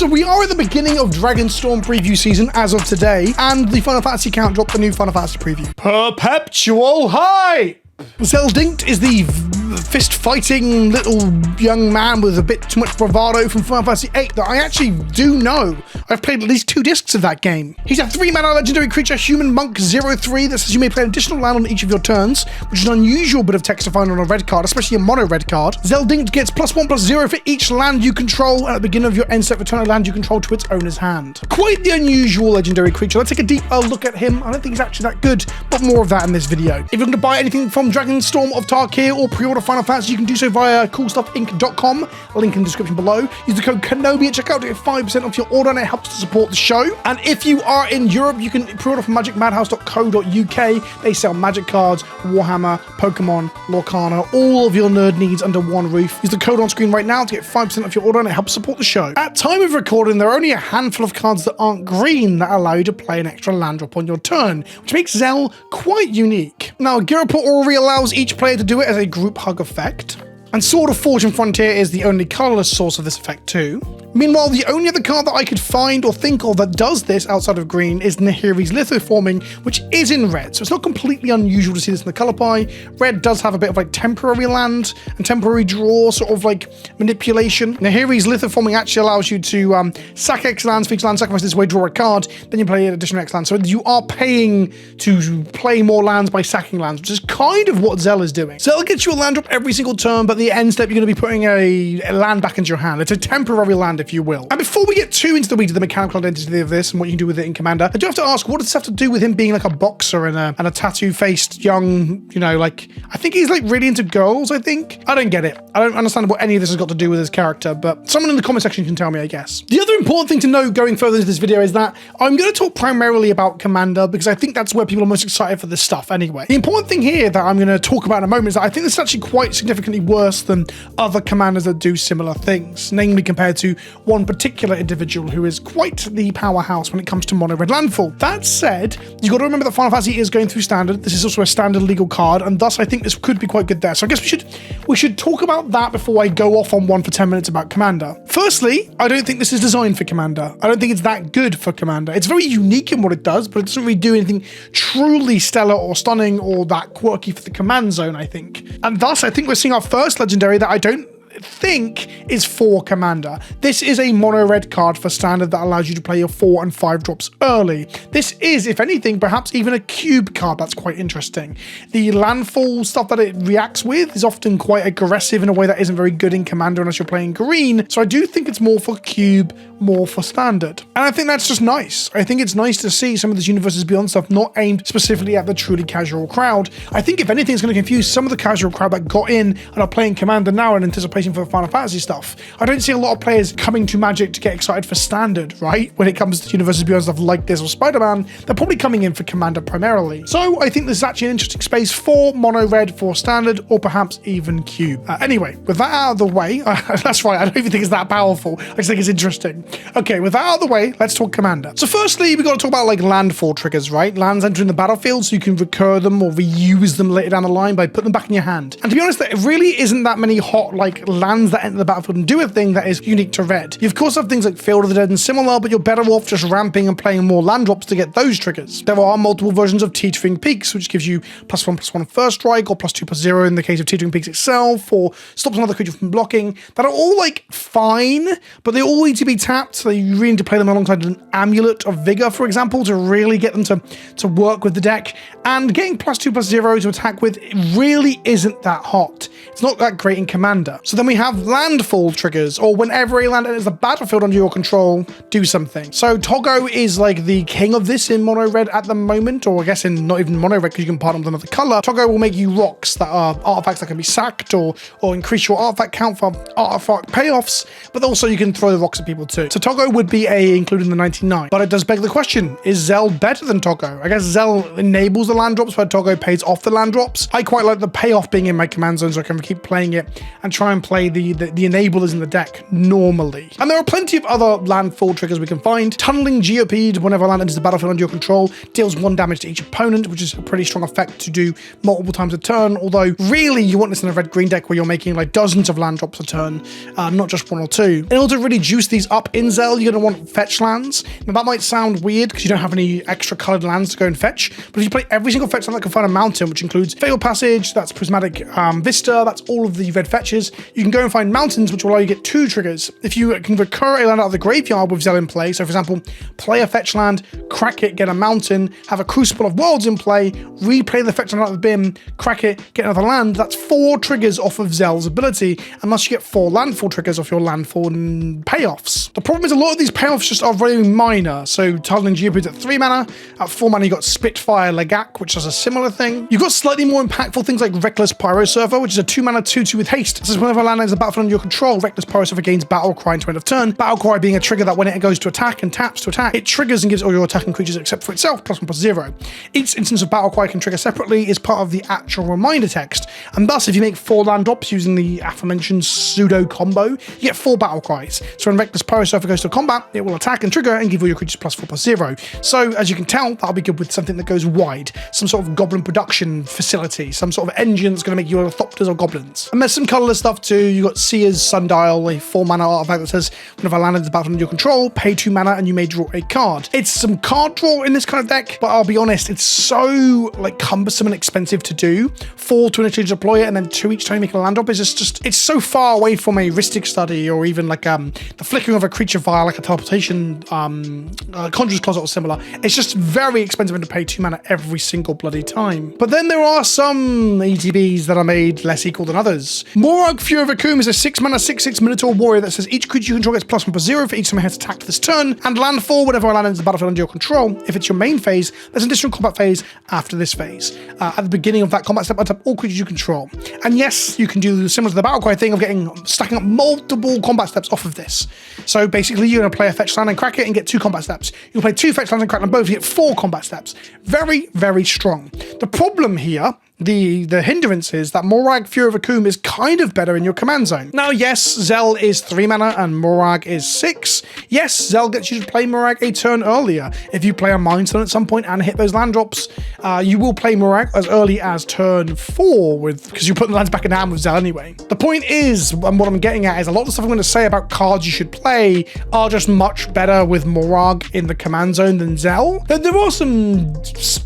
So we are at the beginning of Dragonstorm preview season as of today, and the Final Fantasy account dropped the new Final Fantasy preview. Perpetual hype! Zell Dincht is the fist-fighting little young man with a bit too much bravado from Final Fantasy VIII that I actually do know. I've played at least 2 discs of that game. He's a 3-mana legendary creature, human monk 03, that says you may play an additional land on each of your turns, which is an unusual bit of text to find on a red card, especially a mono red card. Zell Dincht gets +1/+0 for each land you control, and at the beginning of your end step, return a land you control to its owner's hand. Quite the unusual legendary creature. Let's take a deeper look at him. I don't think he's actually that good, but more of that in this video. If you're looking to buy anything from Dragonstorm of Tarkir or pre-order Final Fantasy, you can do so via coolstuffinc.com, link in the description below. Use the code KENOBI at checkout to get 5% off your order, and it helps to support the show. And if you are in Europe, you can pre-order from magicmadhouse.co.uk. They sell magic cards, Warhammer, Pokemon, Lorcana, all of your nerd needs under one roof. Use the code on screen right now to get 5% off your order, and it helps support the show. At time of recording, there are only a handful of cards that aren't green that allow you to play an extra land drop on your turn, which makes Zell quite unique. Now, Giraport Orrery allows each player to do it as a group hug effect, and Sword of Fortune Frontier is the only colorless source of this effect too. Meanwhile, the only other card that I could find or think of that does this outside of green is Nahiri's Lithoforming, which is in red, so it's not completely unusual to see this in the color pie. Red does have a bit of like temporary land and temporary draw, sort of like manipulation. Nahiri's Lithoforming actually allows you to sack X lands, for each land sacrifice this way, draw a card, then you play an additional X land. So you are paying to play more lands by sacking lands, which is kind of what Zell is doing. Zell gets you a land drop every single turn, but the end step you're going to be putting a land back into your hand. It's a temporary land, if you will. And before we get too into the weeds of the mechanical identity of this and what you can do with it in Commander, I do have to ask, what does this have to do with him being like a boxer and a tattoo-faced young, you know, like, I think he's like really into girls, I think? I don't get it. I don't understand what any of this has got to do with his character, but someone in the comment section can tell me, I guess. The other important thing to know going further into this video is that I'm going to talk primarily about Commander because I think that's where people are most excited for this stuff anyway. The important thing here that I'm going to talk about in a moment is that I think this is actually quite significantly worse than other commanders that do similar things, namely compared to one particular individual who is quite the powerhouse when it comes to mono red landfall. That said, you got to remember that Final Fantasy is going through standard. This is also a standard legal card, and thus I think this could be quite good there. So I guess we should talk about that before I go off on one for 10 minutes about Commander. Firstly, I don't think this is designed for Commander. I don't think it's that good for Commander. It's very unique in what it does, but it doesn't really do anything truly stellar or stunning or that quirky for the command zone, I think. And thus, I think we're seeing our first legendary that I don't think is for Commander. This is a mono red card for standard that allows you to play your 4 and 5 drops early. This is, if anything, perhaps even a cube card. That's quite interesting. The landfall stuff that it reacts with is often quite aggressive in a way that isn't very good in Commander unless you're playing green. So I do think it's more for cube, more for standard. And I think that's just nice. I think it's nice to see some of this Universes Beyond stuff not aimed specifically at the truly casual crowd. I think if anything, it's going to confuse some of the casual crowd that got in and are playing Commander now in anticipation for the Final Fantasy stuff. I don't see a lot of players coming to Magic to get excited for standard, right? When it comes to Universes Beyond stuff like this or Spider-Man, they're probably coming in for Commander primarily. So I think this is actually an interesting space for mono red, for standard, or perhaps even cube. Anyway, with that out of the way, that's right, I don't even think it's that powerful. I just think it's interesting. Okay, with that out of the way, let's talk Commander. So firstly, we got to talk about like landfall triggers, right? Lands entering the battlefield, so you can recur them or reuse them later down the line by putting them back in your hand. And to be honest, there really isn't that many hot like lands that enter the battlefield and do a thing that is unique to red. You of course have things like Field of the Dead and similar, but you're better off just ramping and playing more land drops to get those triggers. There are multiple versions of Teetering Peaks, which gives you +1/+1 first strike, or +2/+0 in the case of Teetering Peaks itself, or stops another creature from blocking, that are all like fine, but they all need to be tapped, so you really need to play them alongside an Amulet of Vigor, for example, to really get them to work with the deck. And getting +2/+0 to attack with really isn't that hot. It's not that great in Commander. So then we have landfall triggers, or whenever a land enters the battlefield under your control, do something. So Togo is like the king of this in mono red at the moment, or I guess in not even mono red because you can partner with another color. Togo will make you rocks that are artifacts that can be sacked, or increase your artifact count for artifact payoffs, but also you can throw the rocks at people too. So Togo would be included in the 99. But it does beg the question, is Zell better than Togo? I guess Zell enables the land drops, but Togo pays off the land drops. I quite like the payoff being in my command zone, so I can keep playing it and try and play play the enablers in the deck normally. And there are plenty of other landfall triggers we can find. Tunneling Geopede, whenever a land enters the battlefield under your control, deals 1 damage to each opponent, which is a pretty strong effect to do multiple times a turn, although really you want this in a red-green deck where you're making like dozens of land drops a turn, not just 1 or 2. In order to really juice these up in Zell, you're going to want fetch lands. Now that might sound weird because you don't have any extra coloured lands to go and fetch, but if you play every single fetch land that can find a mountain, which includes Fatal Passage, that's Prismatic Vista, that's all of the red fetches, you can go and find mountains, which will allow you to get 2 triggers. If you can recur a land out of the graveyard with Zell in play, so for example, play a fetch land, crack it, get a mountain, have a Crucible of Worlds in play, replay the fetch land out of the bin, crack it, get another land, that's 4 triggers off of Zell's ability, unless you get 4 landfall triggers off your landfall payoffs. The problem is a lot of these payoffs just are very minor, so Tunneling Geopede at 3 mana, at 4 mana you got Spitfire Legak, which does a similar thing. You've got slightly more impactful things like Reckless Pyro Surfer, which is a 2 mana 2/2 with haste. This is whenever a land enters the battlefield under your control, Reckless Pyro Surfer gains Battle Cry until end of turn. Battle Cry being a trigger that when it goes to attack and taps to attack, it triggers and gives all your attacking creatures except for itself +1/+0. Each instance of Battle Cry can trigger separately is part of the actual reminder text, and thus if you make 4 land drops using the aforementioned pseudo combo, you get 4 Battle Cries. So when Reckless Pyro Surfer goes to combat, it will attack and trigger and give all your creatures +4/+0. So as you can tell, that'll be good with something that goes wide, some sort of goblin production facility, some sort of engine that's going to make you orthopters or goblins. And there's some colourless stuff too. You got Seer's Sundial, a 4 mana artifact that says whenever a land enters the battlefield under your control, pay 2 mana and you may draw a card. It's some card draw in this kind of deck, but I'll be honest, it's so like cumbersome and expensive to do. 4 to initially deploy it and then 2 each time you make a land drop is just it's so far away from a Rhystic Study or even like the flickering of a creature via like a teleportation Conjurer's Closet or similar. It's just very expensive to pay 2 mana every single bloody time. But then there are some ETBs that are made less equal than others. Morag Fury of Akum is a 6 mana 6/6 Minotaur warrior that says each creature you control gets +1/+0 for each time it has attacked this turn, and landfall whenever a land enters the battlefield under your control. If it's your main phase, there's an additional combat phase after this phase. At the beginning of that combat step, untap all creatures you control. And yes, you can do similar to the Battle Cry thing of stacking up multiple combat steps off of this. So basically you're going to play a fetch land and crack it and get 2 combat steps. You'll play 2 fetch lands and crack them both, you get 4 combat steps. Very, very strong. The problem here, the hindrance is that Morag Fury of Akum is kind of better in your command zone. Now, yes, Zell is 3 mana and Morag is 6. Yes, Zell gets you to play Morag a turn earlier. If you play a Mind Stone at some point and hit those land drops, you will play Morag as early as turn 4 because you put the lands back in hand with Zell anyway. The point is, and what I'm getting at is a lot of the stuff I'm going to say about cards you should play are just much better with Morag in the command zone than Zell. There are some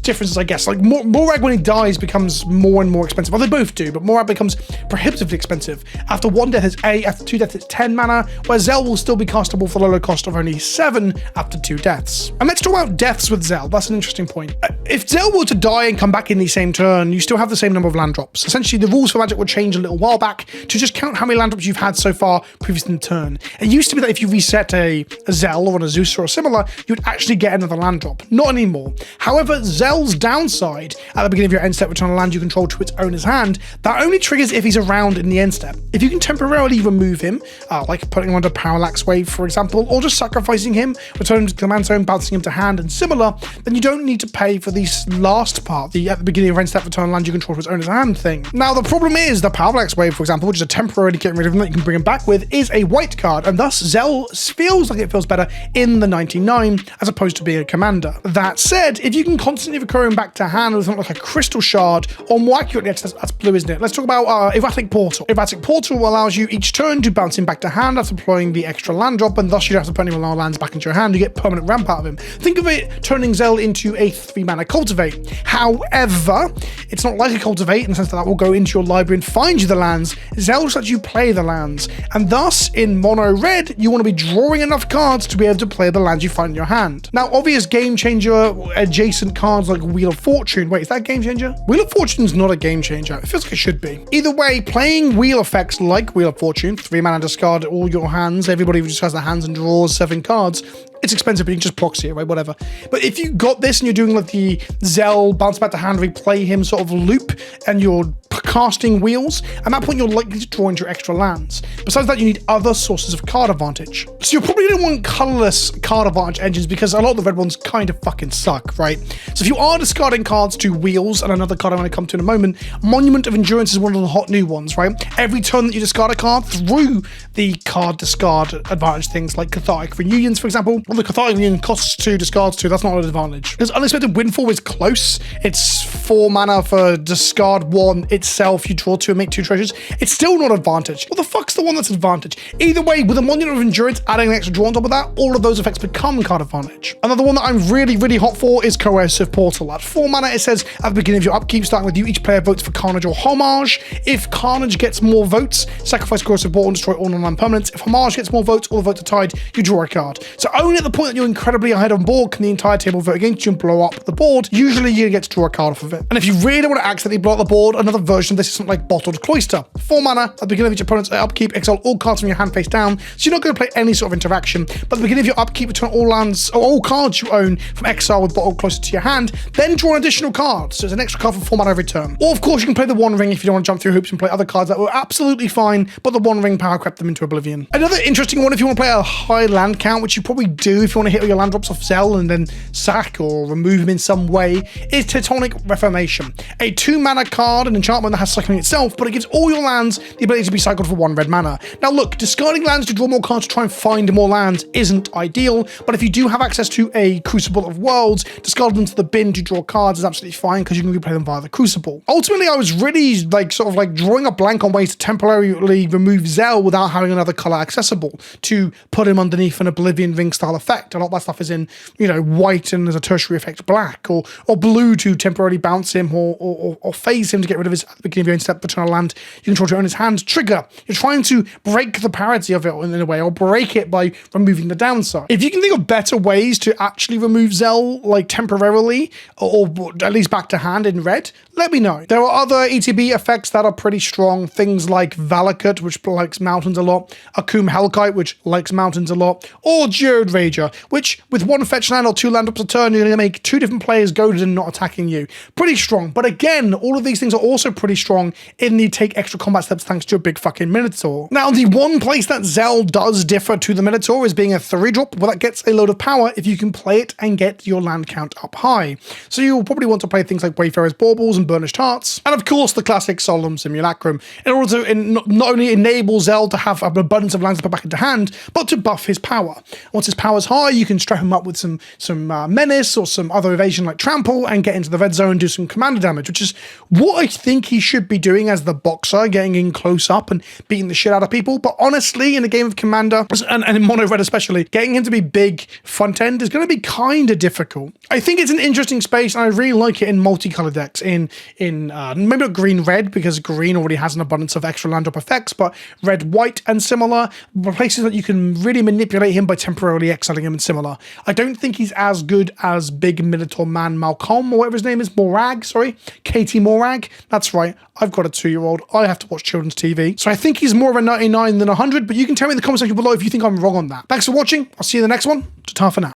differences, I guess. Like Morag when he dies becomes more and more expensive. Well, they both do, but Morag becomes prohibitively expensive. After 1 death it's 8, after 2 deaths it's 10 mana, where Zell will still be castable for the low cost of only 7 after 2 deaths. And let's talk about deaths with Zell. That's an interesting point. If Zell were to die and come back in the same turn, you still have the same number of land drops. Essentially, the rules for Magic would change a little while back to just count how many land drops you've had so far previous in the turn. It used to be that if you reset a Zell or a Zeus or similar, you'd actually get another land drop. Not anymore. However, Zell's downside at the beginning of your end step, return a land you control to its owner's hand, that only triggers if he's around in the end step. If you can temporarily remove him, like putting him under Parallax Wave, for example, or just sacrificing him, returning him to command zone, bouncing him to hand, and similar, then you don't need to pay for this last part, the at the beginning of end step, return land you control to its owner's hand thing. Now, the problem is the Parallax Wave, for example, which is a temporarily getting rid of him that you can bring him back with, is a white card, and thus Zell feels like it feels better in the 99 as opposed to being a commander. That said, if you can constantly recur him back to hand with something like a Crystal Shard, or more accurately, that's blue, isn't it? Let's talk about Erratic Portal. Erratic Portal allows you each turn to bounce him back to hand after deploying the extra land drop, and thus you don't have to put any more lands back into your hand. You get permanent ramp out of him. Think of it turning Zell into a 3 mana Cultivate. However, it's not like a Cultivate in the sense that will go into your library and find you the lands. Zell just lets you play the lands, and thus in mono red, you want to be drawing enough cards to be able to play the lands you find in your hand. Now, obvious game changer adjacent cards like Wheel of Fortune. Wait, is that a game changer? Wheel of Fortune's not a game changer. It feels like it should be. Either way, playing wheel effects like Wheel of Fortune, 3 mana discard all your hands, everybody just has their hands and draws 7 cards. It's expensive, but you can just proxy it, right? Whatever. But if you got this and you're doing like the Zell bounce back to hand, replay him sort of loop, and you're casting wheels. At that point, you're likely to draw into your extra lands. Besides that, you need other sources of card advantage. So you're probably going to want colorless card advantage engines because a lot of the red ones kind of fucking suck, right? So if you are discarding cards to wheels, and another card I'm going to come to in a moment, Monument of Endurance is one of the hot new ones, right? Every turn that you discard a card through the card discard advantage things like Cathartic Reunions, for example. Well, the Cathartic Reunion costs 2, discards 2, that's not an advantage. Because Unexpected Windfall is close. It's 4 mana for discard 1 itself, you draw 2 and make 2 treasures. It's still not advantage. What the fuck's the one that's advantage? Either way, with a Monument of Endurance adding an extra draw on top of that, all of those effects become card advantage. Another one that I'm really, really hot for is Coercive Portal. At 4 mana, it says at the beginning of your upkeep, starting with you, each player votes for Carnage or Homage. If Carnage gets more votes, sacrifice Coercive Portal and destroy all non-land permanents. If Homage gets more votes, all the votes are tied, you draw a card. So only at the point that you're incredibly ahead on board can the entire table vote against you and blow up the board. Usually you get to draw a card off of it. And if you really want to accidentally blow up the board, another version of this is something like Bottled Cloister. 4 mana, at the beginning of each opponent's upkeep, exile all cards from your hand face down, so you're not going to play any sort of interaction, but at the beginning of your upkeep, return all lands or all cards you own from exile with Bottled Cloister to your hand, then draw an additional card, so it's an extra card for 4 mana every turn. Or of course you can play the One Ring if you don't want to jump through hoops and play other cards that were absolutely fine, but the One Ring power crept them into oblivion. Another interesting one if you want to play a high land count, which you probably do if you want to hit all your land drops off Zell and then sack or remove them in some way, is Tectonic Reformation. A 2 mana card, an enchantment that has cycling itself, but it gives all your lands the ability to be cycled for 1 red mana. Now look, discarding lands to draw more cards to try and find more lands isn't ideal, but if you do have access to a Crucible of Worlds, discarding them to the bin to draw cards is absolutely fine because you can replay them via the Crucible. Ultimately, I was really drawing a blank on ways to temporarily remove Zell without having another color accessible to put him underneath an Oblivion Ring style effect. A lot of that stuff is in, white and as a tertiary effect black, or blue to temporarily bounce him or phase him to get rid of his at the beginning of your own step, return a land you control to own his hand. Trigger. You're trying to break the parity of it in a way, or break it by removing the downside. If you can think of better ways to actually remove Zell, like temporarily, or at least back to hand in red, let me know. There are other ETB effects that are pretty strong, things like Valakut, which likes mountains a lot, Akum Hellkite, which likes mountains a lot, or Jerd Rager, which with 1 fetch land or 2 land drops a turn, you're going to make 2 different players goaded and not attacking you. Pretty strong, but again, all of these things are also pretty strong in the take extra combat steps thanks to a big fucking Minotaur. Now, the one place that Zell does differ to the Minotaur is being a 3-drop, well, that gets a load of power if you can play it and get your land count up high. So you'll probably want to play things like Wayfarer's Baubles and Burnished Hearts, and of course the classic Solemn Simulacrum, in order to not only enable Zell to have an abundance of lands to put back into hand, but to buff his power. Once his power's high, you can strap him up with some Menace or some other evasion like Trample and get into the red zone and do some commander damage, which is what I think he should be doing as the boxer, getting in close up and beating the shit out of people. But honestly, in a game of Commander, and in mono red especially, getting him to be big front end is going to be kind of difficult. I think it's an interesting space, and I really like it in multicolored decks, in maybe not green-red, because green already has an abundance of extra land drop effects, but red-white and similar, places that you can really manipulate him by temporarily exiling him and similar. I don't think he's as good as big Minotaur man Malcolm, or whatever his name is, Katie Morag. That's right, I've got a 2-year-old, I have to watch children's TV, so I think he's more of a 99 than 100, but you can tell me in the comment section below if you think I'm wrong on that. Thanks for watching, I'll see you in the next one. Ta-ta for now.